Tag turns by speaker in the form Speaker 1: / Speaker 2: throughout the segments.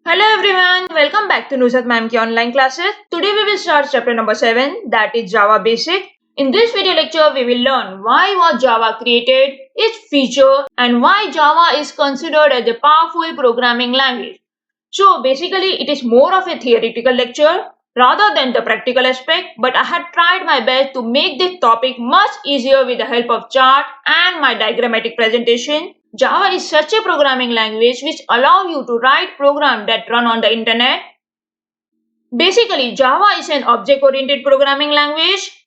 Speaker 1: Hello everyone, welcome back to Nusrat Ma'am ki online classes. Today we will start chapter number 7, that is Java Basic. In this video lecture, we will learn why was Java created, its feature, and why Java is considered as a powerful programming language. So basically, it is more of a theoretical lecture rather than the practical aspect, but I had tried my best to make this topic much easier with the help of chart and my diagrammatic presentation. Java is such a programming language which allow you to write programs that run on the internet. Basically, Java is an object-oriented programming language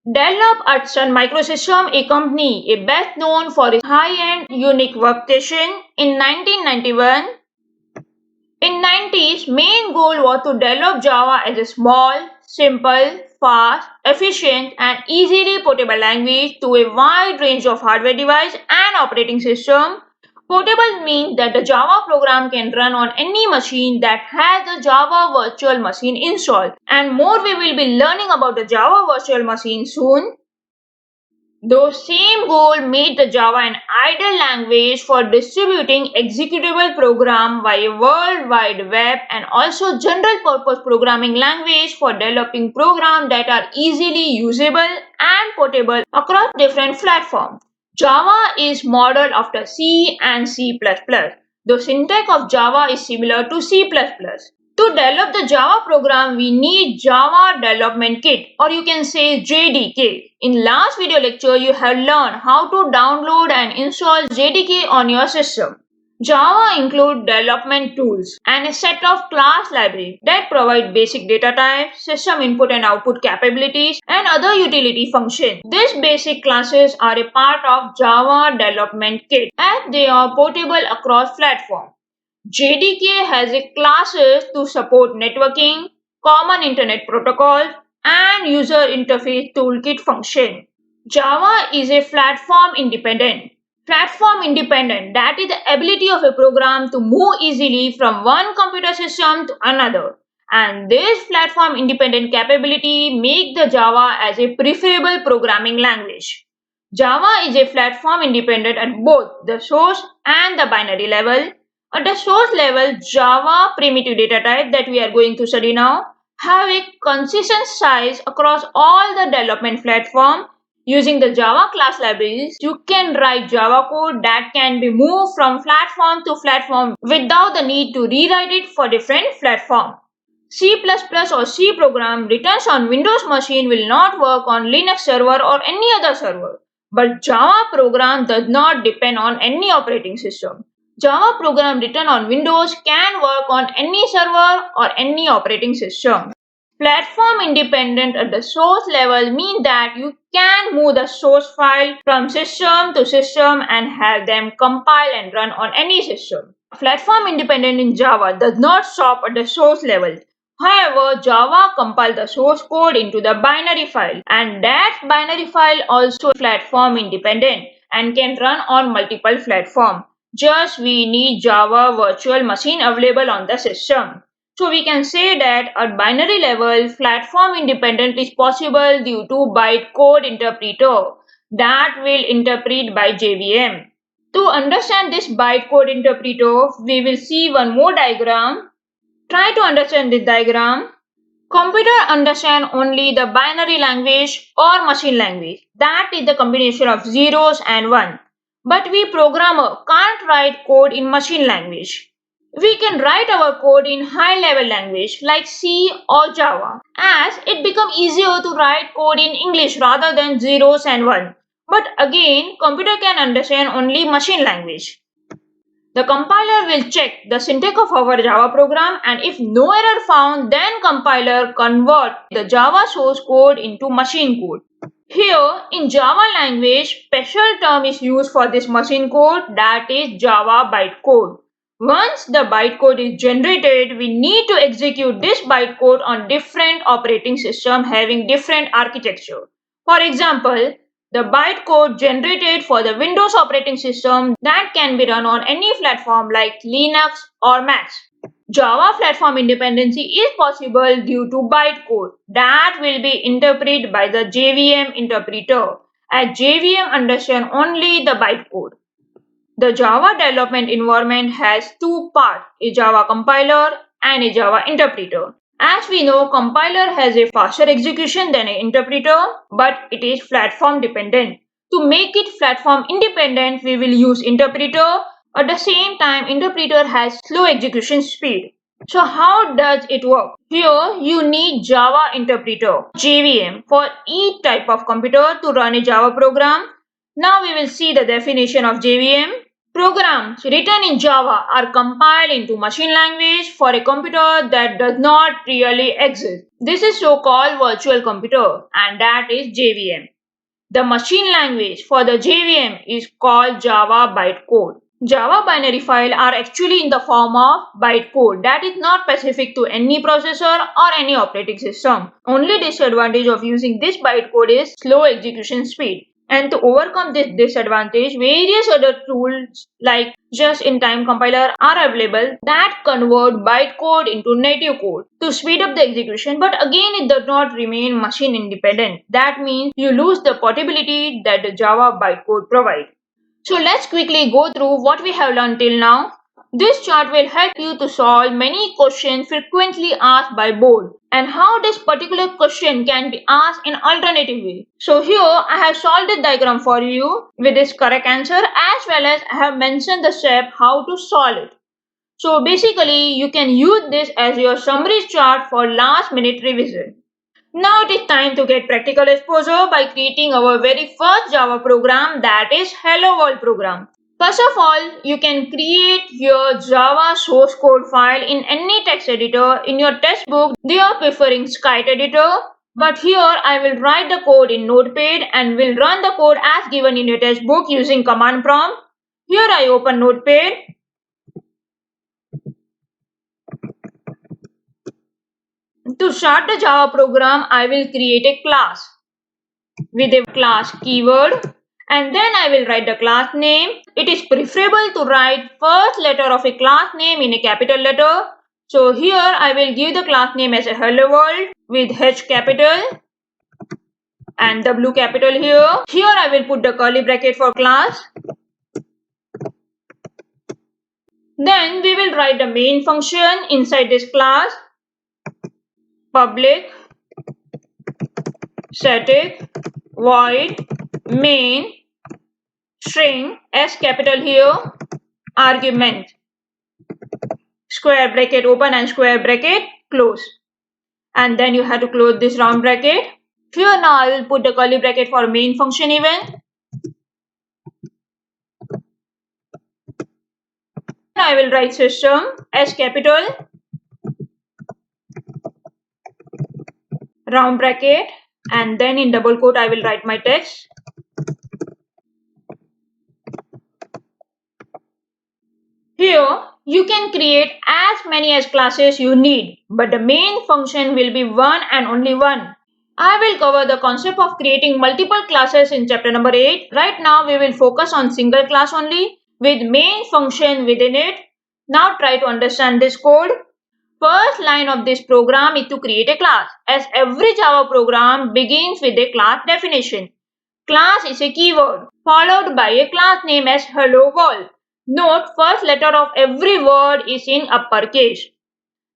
Speaker 1: developed at Sun Microsystem, a company best known for its high-end unique workstation in 1991. In 90s, main goal was to develop Java as a small, simple, fast, efficient and easily portable language to a wide range of hardware device and operating system. Portable means that the Java program can run on any machine that has the Java virtual machine installed. And more we will be learning about the Java virtual machine soon. Those same goal made the Java an ideal language for distributing executable program via World Wide Web and also general purpose programming language for developing programs that are easily usable and portable across different platforms. Java is modeled after C and C++. The syntax of Java is similar to C++. To develop the Java program, we need Java Development Kit, or you can say JDK. In last video lecture, you have learned how to download and install JDK on your system. Java includes development tools and a set of class libraries that provide basic data types, system input and output capabilities, and other utility functions. These basic classes are a part of Java Development Kit as they are portable across platforms. JDK has a classes to support networking, common internet protocols, and user interface toolkit function. Java is a platform independent. Platform independent, that is the ability of a program to move easily from one computer system to another. And this platform independent capability make the Java as a preferable programming language. Java is a platform independent at both the source and the binary level. At the source level, Java primitive data type that we are going to study now have a consistent size across all the development platform. Using the Java class libraries, you can write Java code that can be moved from platform to platform without the need to rewrite it for different platform. C++ or C program written on Windows machine will not work on Linux server or any other server. But Java program does not depend on any operating system. Java program written on Windows can work on any server or any operating system. Platform independent at the source level means that you can move the source file from system to system and have them compile and run on any system. Platform independent in Java does not stop at the source level. However, Java compiles the source code into the binary file and that binary file also platform independent and can run on multiple platforms. Just we need Java virtual machine available on the system. So we can say that at binary level, platform independent is possible due to bytecode interpreter that will interpret by JVM. To understand this bytecode interpreter, we will see one more diagram. Try to understand this diagram. Computer understand only the binary language or machine language. That is the combination of zeros and one. But we programmer can't write code in machine language. We can write our code in high level language like C or Java as it becomes easier to write code in English rather than zeros and one. But again, computer can understand only machine language. The compiler will check the syntax of our Java program and if no error found, then compiler convert the Java source code into machine code. Here in Java language, special term is used for this machine code, that is Java bytecode. Once the bytecode is generated, we need to execute this bytecode on different operating system having different architecture. For example, the bytecode generated for the Windows operating system that can be run on any platform like Linux or Mac. Java platform independency is possible due to bytecode that will be interpreted by the JVM interpreter as JVM understands only the bytecode. The Java development environment has two parts, a Java compiler and a Java interpreter. As we know, compiler has a faster execution than an interpreter, but it is platform dependent. To make it platform independent, we will use interpreter. At the same time, interpreter has slow execution speed. So how does it work? Here you need Java interpreter, JVM, for each type of computer to run a Java program. Now we will see the definition of JVM. Programs written in Java are compiled into machine language for a computer that does not really exist. This is so-called virtual computer, and that is JVM. The machine language for the JVM is called Java bytecode. Java binary files are actually in the form of bytecode that is not specific to any processor or any operating system. Only disadvantage of using this bytecode is slow execution speed. And to overcome this disadvantage, various other tools like just-in-time compiler are available that convert bytecode into native code to speed up the execution, but again it does not remain machine independent. That means you lose the portability that the Java bytecode provides. So let's quickly go through what we have learned till now. This chart will help you to solve many questions frequently asked by board and how this particular question can be asked in alternative way. So here I have solved the diagram for you with this correct answer, as well as I have mentioned the step how to solve it. So basically you can use this as your summary chart for last minute revision. Now it is time to get practical exposure by creating our very first Java program, that is Hello World program. First of all, you can create your Java source code file in any text editor. In your textbook, they are preferring Scite editor. But here I will write the code in Notepad and will run the code as given in your textbook using command prompt. Here I open Notepad. To start the Java program, I will create a class with a class keyword and then I will write the class name. It is preferable to write first letter of a class name in a capital letter. So here I will give the class name as a Hello World with H capital and W capital here. Here I will put the curly bracket for class. Then we will write the main function inside this class. Public static void main string S capital here argument square bracket open and square bracket close, and then you have to close this round bracket. Here now I will put the curly bracket for main function event. I will write system S capital round bracket and then in double quote I will write my text. Here you can create as many as classes you need, but the main function will be one and only one. I will cover the concept of creating multiple classes in chapter number 8. Right now we will focus on single class only with main function within it. Now try to understand this code. First line of this program is to create a class, as every Java program begins with a class definition. Class is a keyword followed by a class name as Hello World. Note first letter of every word is in uppercase.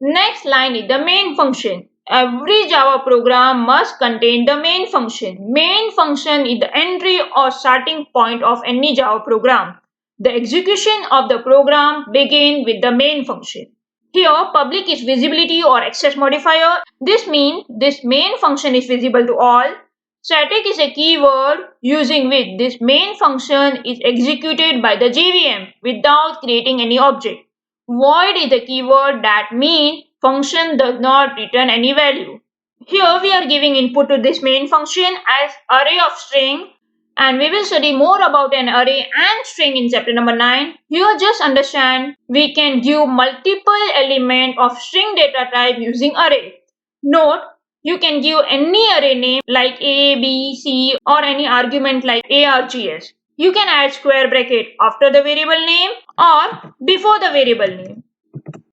Speaker 1: Next line is the main function. Every Java program must contain the main function. Main function is the entry or starting point of any Java program. The execution of the program begins with the main function. Here, public is visibility or access modifier. This means this main function is visible to all. Static is a keyword using which this main function is executed by the JVM without creating any object. Void is a keyword that means function does not return any value. Here we are giving input to this main function as array of string, and we will study more about an array and string in chapter number 9. Here just understand we can give multiple elements of string data type using array. Note, you can give any array name like A, B, C or any argument like args. You can add square bracket after the variable name or before the variable name.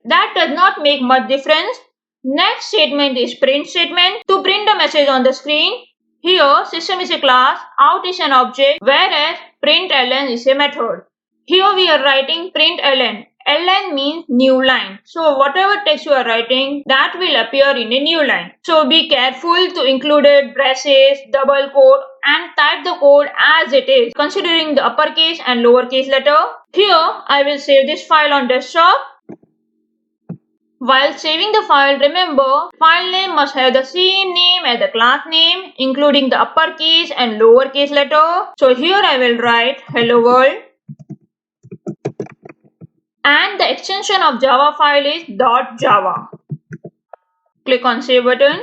Speaker 1: That does not make much difference. Next statement is print statement to print the message on the screen. Here system is a class, out is an object, whereas println is a method. Here we are writing println. ln means new line. So whatever text you are writing, that will appear in a new line. So be careful to include braces, double quote and type the code as it is, considering the uppercase and lowercase letter. Here I will save this file on desktop. While saving the file, remember, file name must have the same name as the class name, including the uppercase and lowercase letter. So here I will write hello world. And the extension of Java file is .java. Click on Save button.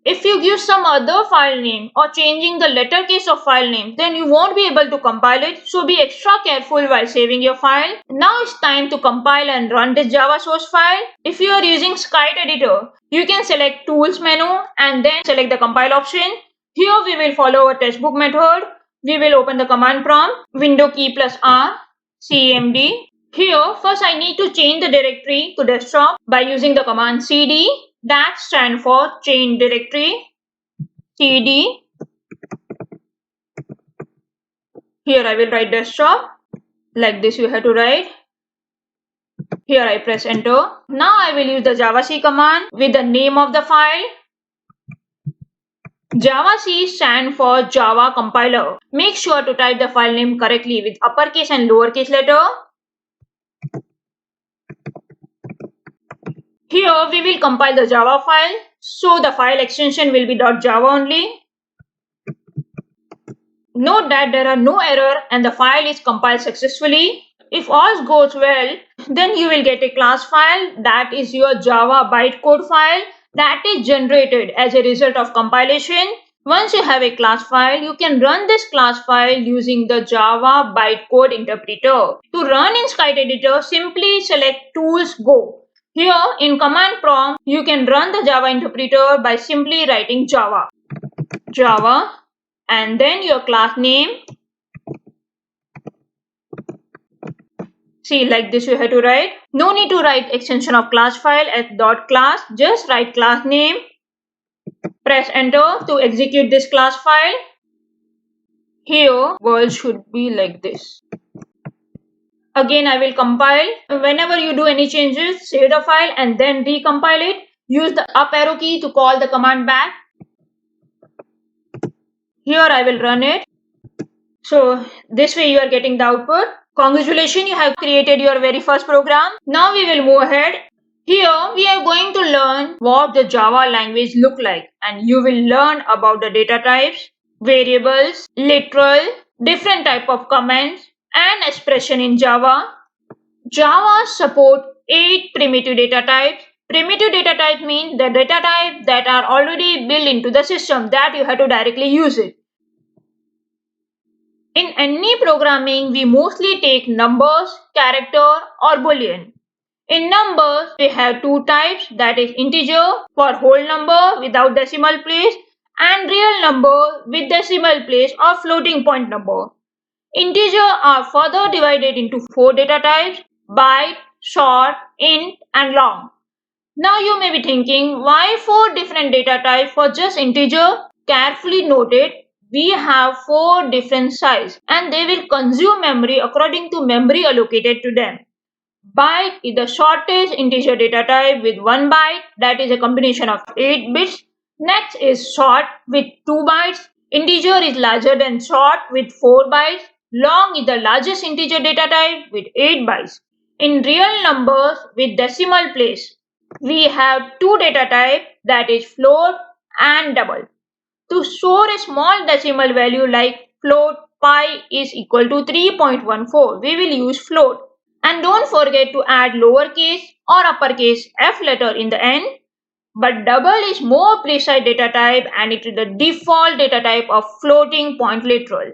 Speaker 1: If you give some other file name or changing the letter case of file name, then you won't be able to compile it. So be extra careful while saving your file. Now it's time to compile and run this Java source file. If you are using Skite editor, you can select Tools menu and then select the compile option. Here we will follow a textbook method. We will open the command prompt, window key plus R, cmd. Here, first I need to change the directory to desktop by using the command cd. That stands for change directory. cd. Here I will write desktop. Like this you have to write. Here I press enter. Now I will use the javac command with the name of the file. Javac stands for Java compiler. Make sure to type the file name correctly with uppercase and lowercase letter. Here we will compile the Java file, so the file extension will be .java only. Note that there are no error and the file is compiled successfully. If all goes well, then you will get a class file, that is your Java bytecode file, that is generated as a result of compilation. Once you have a class file, you can run this class file using the Java bytecode interpreter. To run in Skite editor, simply select Tools Go. Here in command prompt, you can run the Java interpreter by simply writing Java and then your class name. See, like this you have to write. No need to write extension of class file as .class, just write class name. Press enter to execute this class file. Here world should be like this. Again I will compile. Whenever you do any changes, save the file and then recompile it. Use the up arrow key to call the command back. Here I will run it. So this way you are getting the output. Congratulations, you have created your very first program. Now we will move ahead. Here we are going to learn what the Java language look like, and you will learn about the data types, variables, literal, different type of comments and expression in Java. Java support 8 primitive data types. Primitive data types mean the data types that are already built into the system, that you have to directly use it. In any programming, we mostly take numbers, character or boolean. In numbers, we have two types, that is integer for whole number without decimal place and real number with decimal place or floating point number. Integers are further divided into 4 data types: byte, short, int and long. Now you may be thinking, why 4 different data types for just integer? Carefully note it. We have 4 different sizes and they will consume memory according to memory allocated to them. Byte is the shortest integer data type with 1 byte, that is a combination of 8 bits. Next is short with 2 bytes. Integer is larger than short with 4 bytes. Long is the largest integer data type with 8 bytes. In real numbers with decimal place, we have 2 data types, that is float and double. To store a small decimal value like float pi is equal to 3.14, we will use float. And don't forget to add lowercase or uppercase f letter in the end. But double is more precise data type and it is the default data type of floating point literal.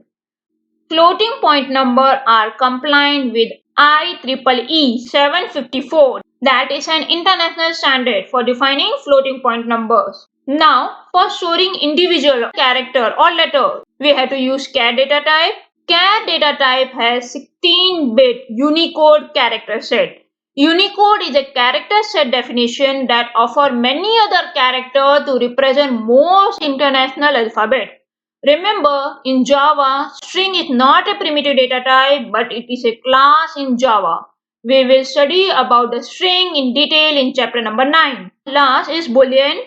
Speaker 1: Floating point number are compliant with IEEE 754, that is an international standard for defining floating point numbers. Now, for storing individual character or letter, we have to use char data type. Char data type has 16-bit Unicode character set. Unicode is a character set definition that offers many other characters to represent most international alphabet. Remember, in Java, string is not a primitive data type, but it is a class in Java. We will study about the string in detail in chapter number 9. Last is Boolean.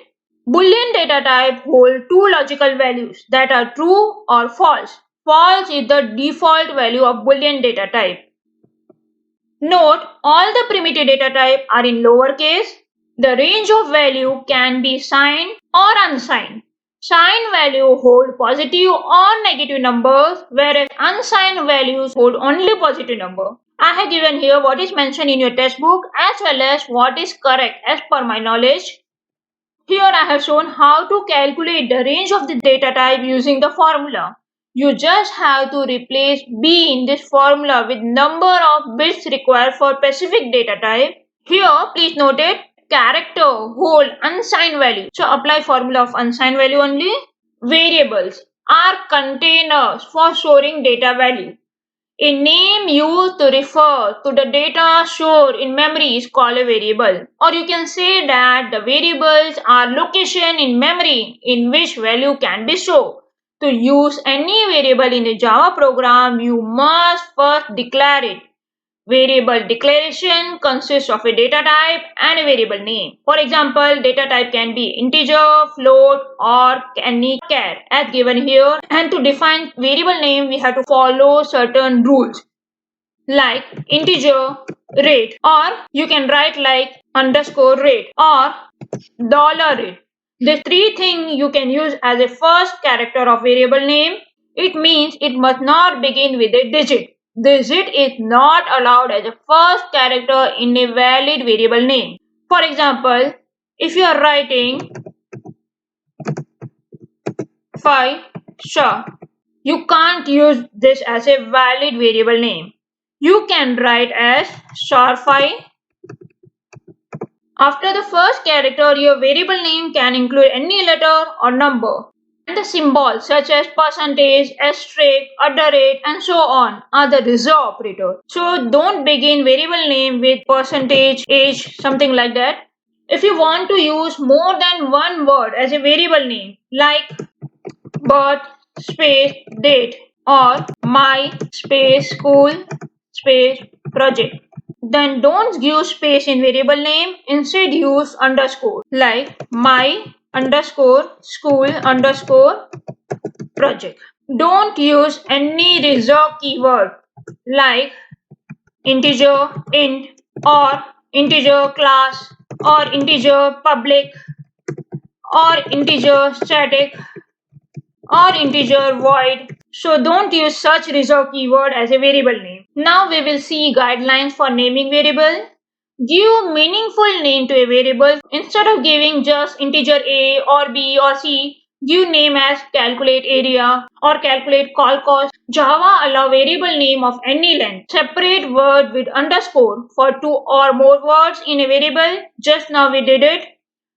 Speaker 1: Boolean data type hold two logical values that are true or false. False is the default value of Boolean data type. Note, all the primitive data type are in lowercase. The range of value can be signed or unsigned. Signed value hold positive or negative numbers, whereas unsigned values hold only positive number. I have given here what is mentioned in your textbook as well as what is correct as per my knowledge. Here I have shown how to calculate the range of the data type using the formula. You just have to replace B in this formula with number of bits required for specific data type. Here please note it, character hold unsigned value. So apply formula of unsigned value only. Variables are containers for storing data value. A name used to refer to the data stored in memory is called a variable. Or you can say that the variables are location in memory in which value can be stored. To use any variable in a Java program, you must first declare it. Variable declaration consists of a data type and a variable name. For example, data type can be integer, float or any char as given here. And to define variable name, we have to follow certain rules like integer rate, or you can write like underscore rate or dollar rate. The three things you can use as a first character of variable name. It means it must not begin with a digit. Digit is not allowed as a first character in a valid variable name. For example, if you are writing 5 star, you can't use this as a valid variable name. You can write as star5. After the first character, your variable name can include any letter or number. And the symbols such as percentage, asterisk, @ and so on are the reserve operator. So don't begin variable name with percentage, age, something like that. If you want to use more than one word as a variable name like birth space date or my space school space project, then don't use space in variable name. Instead use underscore like my underscore school underscore project. Don't use any reserved keyword like integer int or integer class or integer public or integer static or integer void. So don't use such reserved keyword as a variable name. Now we will see guidelines for naming variable. Give meaningful name to a variable. Instead of giving just integer a or b or c, give name as calculate area or calculate call cost. Java allow variable name of any length. Separate word with underscore for two or more words in a variable. Just now we did it.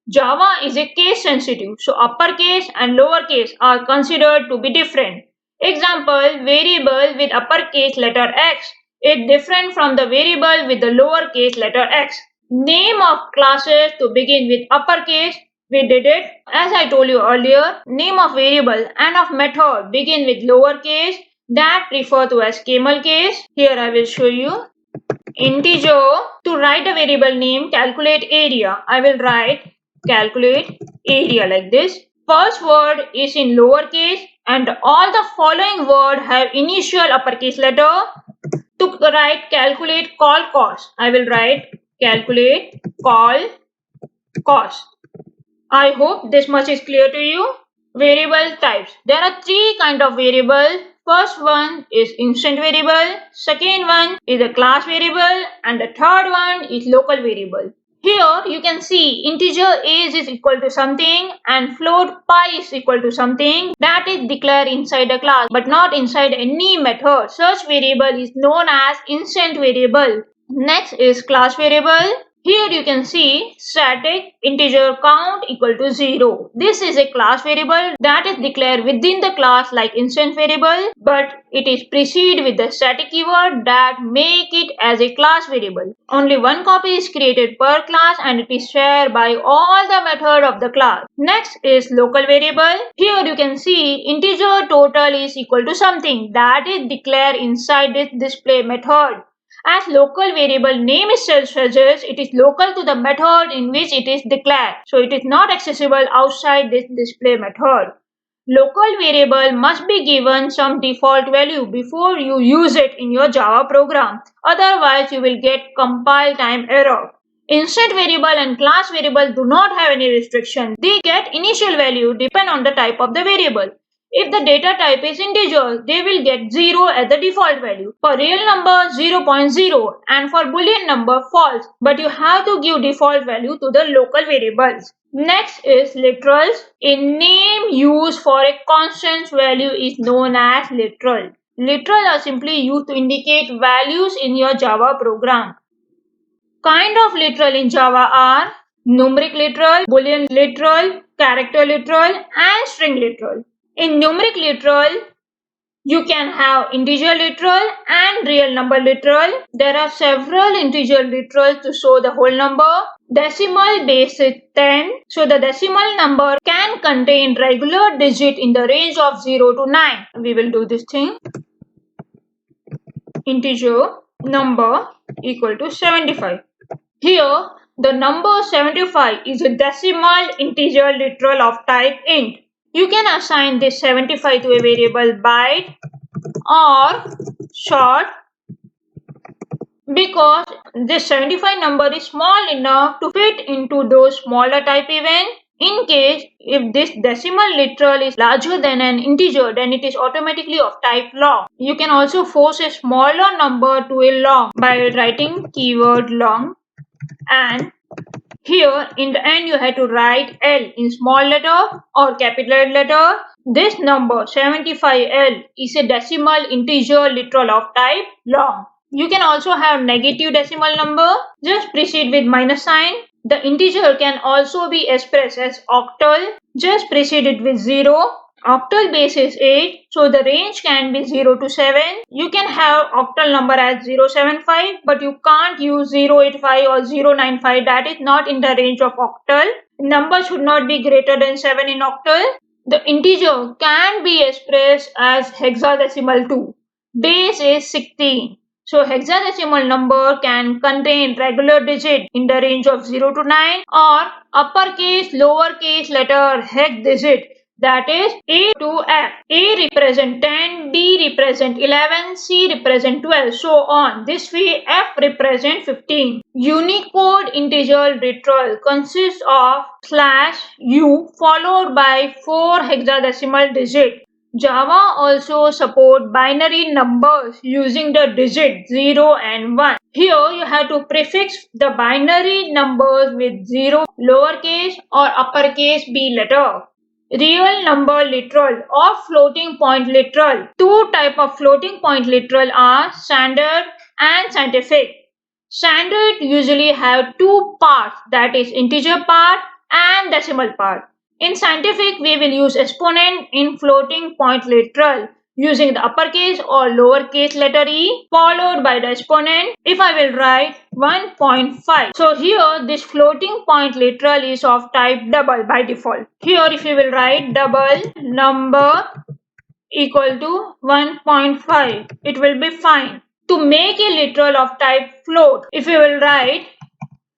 Speaker 1: Java is a case sensitive, so uppercase and lowercase are considered to be different. Example, variable with uppercase letter X is different from the variable with the lowercase letter x. Name of classes to begin with uppercase, we did it. As I told you earlier, name of variable and of method begin with lowercase, that refer to as camel case. Here I will show you. Integer, to write a variable name, calculate area. I will write calculate area like this. First word is in lowercase and all the following word have initial uppercase letter. To write calculate call cost, I will write calculate call cost. I hope this much is clear to you. Variable types. There are three kind of variable. First one is instant variable, second one is a class variable, and the third one is local variable. Here you can see integer age is equal to something and float pi is equal to something that is declared inside a class but not inside any method. Such variable is known as instant variable. Next is class variable. Here you can see static integer count equal to 0. This is a class variable that is declared within the class like instance variable, but it is preceded with the static keyword that make it as a class variable. Only one copy is created per class and it is shared by all the method of the class. Next is local variable. Here you can see integer total is equal to something that is declared inside this display method. As local variable name itself suggests, it is local to the method in which it is declared. So it is not accessible outside this display method. Local variable must be given some default value before you use it in your Java program. Otherwise, you will get compile time error. Instant variable and class variable do not have any restriction. They get initial value depend on the type of the variable. If the data type is integer, they will get 0 as the default value. For real number 0.0 and for boolean number false. But you have to give default value to the local variables. Next is literals. A name used for a constant value is known as literal. Literal are simply used to indicate values in your Java program. Kind of literal in Java are numeric literal, boolean literal, character literal, and string literal. In numeric literal, you can have integer literal and real number literal. There are several integer literals to show the whole number. Decimal base is 10. So the decimal number can contain regular digit in the range of 0 to 9. We will do this thing. Integer number equal to 75. Here, the number 75 is a decimal integer literal of type int. You can assign this 75 to a variable byte or short because this 75 number is small enough to fit into those smaller type events. In case if this decimal literal is larger than an integer, then it is automatically of type long. You can also force a smaller number to a long by writing keyword long, and here in the end you have to write L in small letter or capital letter. This number 75L is a decimal integer literal of type long. You can also have negative decimal number. Just precede with minus sign. The integer can also be expressed as octal. Just precede it with 0. Octal base is 8, so the range can be 0 to 7. You can have octal number as 075, but you can't use 085 or 095. That is not in the range of octal. Number should not be greater than 7 in octal. The integer can be expressed as hexadecimal too. Base is 16. So hexadecimal number can contain regular digit in the range of 0 to 9 or uppercase, lowercase letter hex digit. That is A to F. A represent 10, B represent 11, C represent 12, so on. This way F represent 15. Unicode integer literal consists of /u followed by 4 hexadecimal digits. Java also support binary numbers using the digit 0 and 1. Here you have to prefix the binary numbers with 0 lowercase or uppercase b letter. Real number literal or floating point literal. Two types of floating point literal are standard and scientific. Standard usually have two parts, that is integer part and decimal part. In scientific, we will use exponent in floating point literal using the uppercase or lowercase letter e followed by the exponent. If I will write 1.5. So here this floating point literal is of type double by default. Here if you will write double number equal to 1.5, it will be fine. To make a literal of type float, if you will write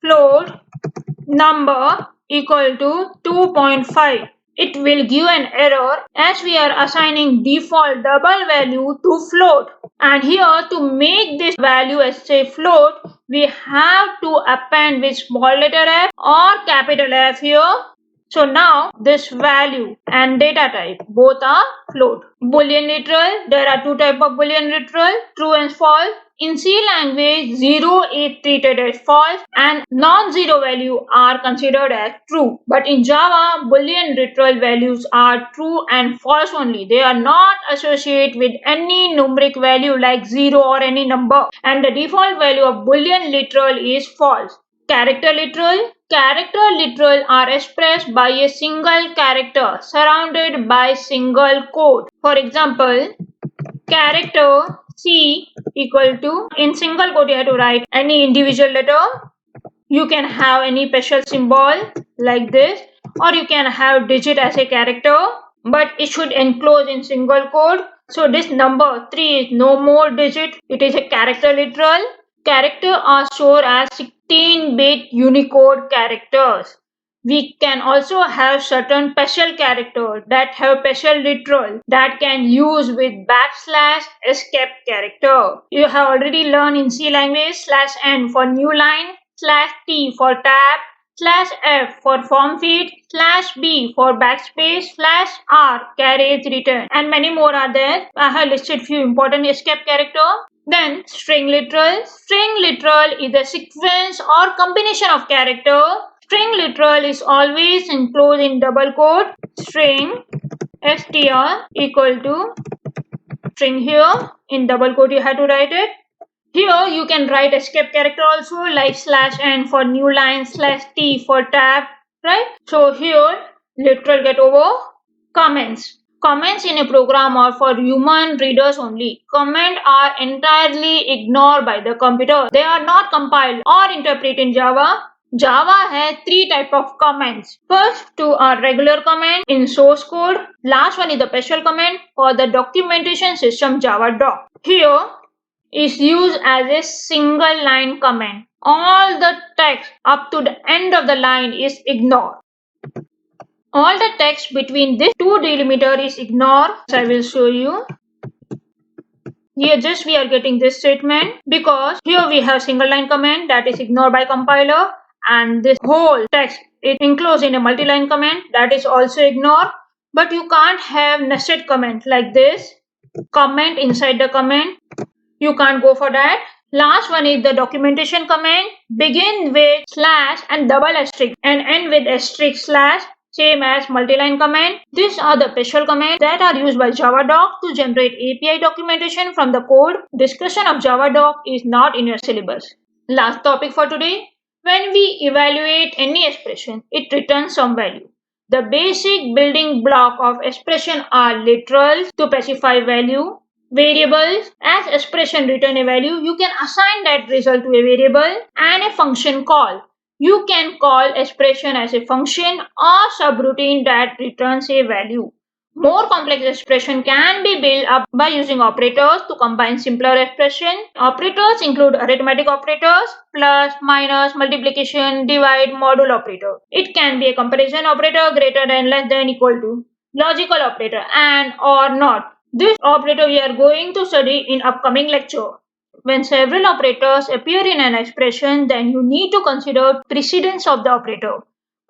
Speaker 1: float number equal to 2.5, it will give an error as we are assigning default double value to float. And here to make this value as a float, we have to append with small letter f or capital F here. So now this value and data type both are float. Boolean literal, there are two types of boolean literal, true and false. In C language, 0 is treated as false and non-zero value are considered as true. But in Java, boolean literal values are true and false only. They are not associated with any numeric value like 0 or any number. And the default value of boolean literal is false. Character literal. Character literal are expressed by a single character surrounded by single quote. For example, character C equal to, in single quote you have to write any individual letter. You can have any special symbol like this, or you can have digit as a character, but it should enclose in single quote. So this number 3 is no more digit, it is a character literal. Characters are stored as 16-bit Unicode characters. We can also have certain special characters that have special literal that can use with backslash escape character. You have already learned in C language /n for new line, /t for tab, /f for form feed, /b for backspace, /r carriage return, and many more are there. I have listed few important escape characters. Then string literal. String literal is a sequence or combination of characters. String literal is always enclosed in double quote. String str equal to string here. In double quote you have to write it. Here you can write escape character also, like /n for new line, /t for tab, right? So here literal get over. Comments. Comments in a program are for human readers only. Comments are entirely ignored by the computer. They are not compiled or interpreted in Java. Java has 3 types of comments. First 2 are regular comment in source code. Last one is the special comment for the documentation system Java doc. Here is used as a single line comment. All the text up to the end of the line is ignored. All the text between these 2 delimiter is ignored. So I will show you. Here just we are getting this statement because here we have single line comment that is ignored by compiler, and this whole text is enclosed in a multi-line comment that is also ignored. But you can't have nested comment like this. Comment inside the comment. You can't go for that. Last one is the documentation comment. Begin with slash and double asterisk and end with asterisk slash, same as multi-line comment. These are the special comments that are used by JavaDoc to generate API documentation from the code. Discussion of JavaDoc is not in your syllabus. Last topic for today. When we evaluate any expression, it returns some value. The basic building block of expression are literals to specify value. Variables. As expression return a value, you can assign that result to a variable, and a function call. You can call expression as a function or subroutine that returns a value. More complex expression can be built up by using operators to combine simpler expression. Operators include arithmetic operators, plus, minus, multiplication, divide, module operator. It can be a comparison operator, greater than, less than, equal to. Logical operator, and or not. This operator we are going to study in upcoming lecture. When several operators appear in an expression, then you need to consider precedence of the operator.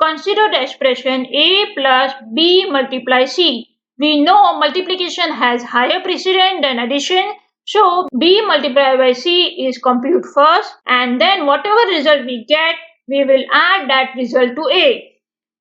Speaker 1: Consider the expression a plus b multiply c. We know multiplication has higher precedence than addition, so b multiplied by c is compute first, and then whatever result we get, we will add that result to a.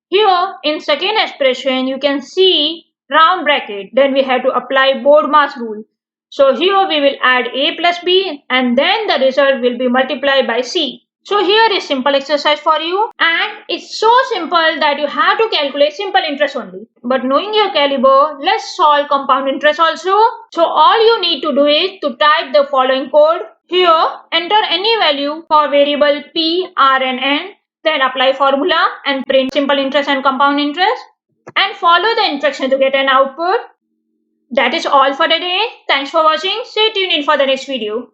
Speaker 1: Here in second expression you can see round bracket, then we have to apply BODMAS rule. So here we will add a plus b, and then the result will be multiplied by c. So here is simple exercise for you, and it's so simple that you have to calculate simple interest only. But knowing your caliber, let's solve compound interest also. So all you need to do is to type the following code. Here enter any value for variable p, r and n, then apply formula and print simple interest and compound interest, and follow the instruction to get an output. That is all for the day. Thanks for watching. Stay tuned in for the next video.